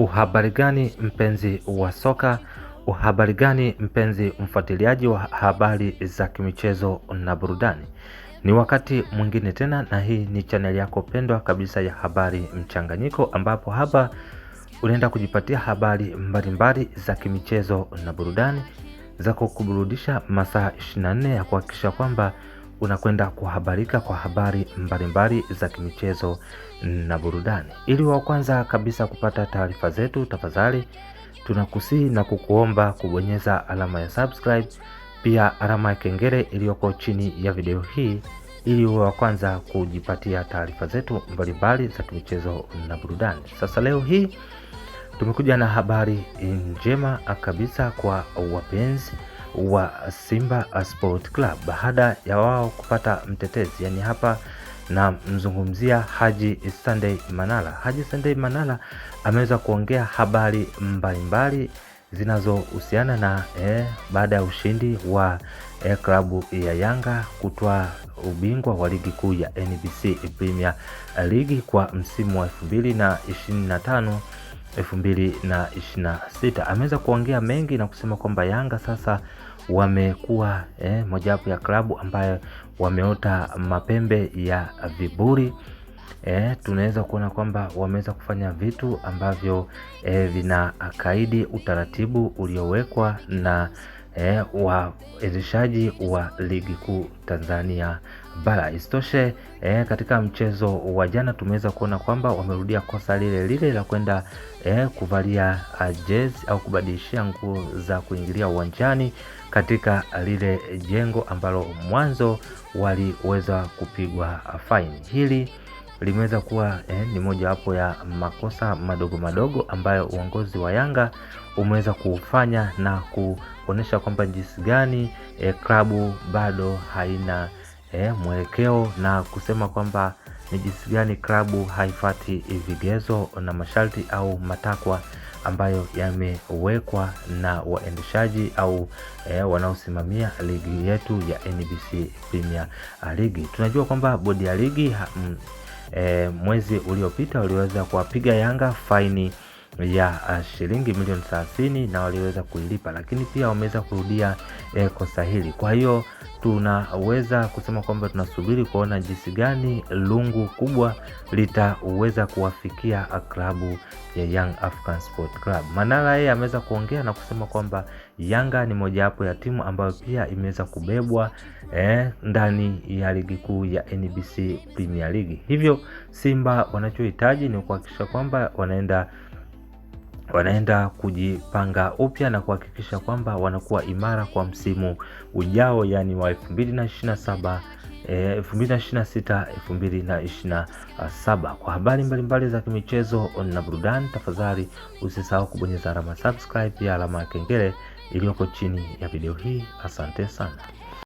Uhabari gani mpenzi wa soka? Uhabari gani mpenzi mfuatiliaji wa habari za kimichezo na burudani? Ni wakati mwingine tena, na hii ni channel yako pendwa kabisa ya habari mchanganyiko, ambapo hapa unaenda kujipatia habari mbalimbali za kimichezo na burudani za kukuburudisha masaa 24 ya kuhakikisha kwamba unakwenda kuhabarika kwa habari mbalimbali za kimichezo na burudani. Ili wa kwanza kabisa kupata taarifa zetu, tafadhali tunakusihi na kukuomba kubonyeza alama ya subscribe, pia alama ya kengele iliyoko chini ya video hii, ili wa kwanza kujipatia taarifa zetu mbalimbali za kimichezo na burudani. Sasa leo hii tumekuja na habari njema kabisa kwa wapenzi wa Simba Sport Club baada ya wao kupata mtetezi. Yani hapa na mzungumzia Haji Sunday Manara. Haji Sunday Manara ameweza kuongea habari mbalimbali zinazohusiana na baada ya ushindi wa klabu ya Yanga kutwaa ubingwa wa ligi kuu ya NBC Premier League kwa msimu wa 2025 2026. Ameweza kuongea mengi na kusema kwamba Yanga sasa wamekuwa mojawapo ya klabu ambayo wameota mapembe ya viburi. Tunaweza kuona kwamba wameweza kufanya vitu ambavyo vina kaidi utaratibu uliowekwa na waendeshaji wa ligi kuu Tanzania bara. Isitoshe, katika mchezo wa jana tumeweza kuona kwamba wamerudia kosa lile la kwenda kuvalia jezi au kubadilishia nguo za kuingilia uwanjani katika lile jengo ambalo mwanzo waliweza kupigwa faini. Hili limeweza kuwa ni moja wapo ya makosa madogo ambayo uongozi wa Yanga umeweza kufanya na kuonesha kwamba jinsi gani klabu bado haina mwelekeo, na kusema kwamba ni jinsi gani klabu haifati vigezo na masharti au matakwa ambayo yamewekwa na waendeshaji au wanaosimamia ligi yetu ya NBC Premier League. Tunajua kwamba bodi ya ligi mwezi uliopita waliweza kuwapiga Yanga faini ya shilingi milioni 30 na waliweza kuilipa, lakini pia wameweza kurudia kosa hili. Kwa hiyo tunaweza kusema kwamba tunasubiri kuona jinsi gani lungu kubwa litaweza kuwafikia klabu ya Young African Sport Club. Manara yeye ameweza kuongea na kusema kwamba Yanga ni mojawapo ya timu ambayo pia imeweza kubebwa ndani ya ligi kuu ya NBC Premier League. Hivyo Simba wanachohitaji ni kuhakikisha kwamba wanaenda kujipanga upya na kuhakikisha kwamba wanakuwa imara kwa msimu ujao, yani wa 2026 2027. Kwa habari mbalimbali za kimichezo na burudani, tafadhali usisahau kubonyeza alama subscribe, pia alama ya kengele iliyoko chini ya video hii. Asante sana.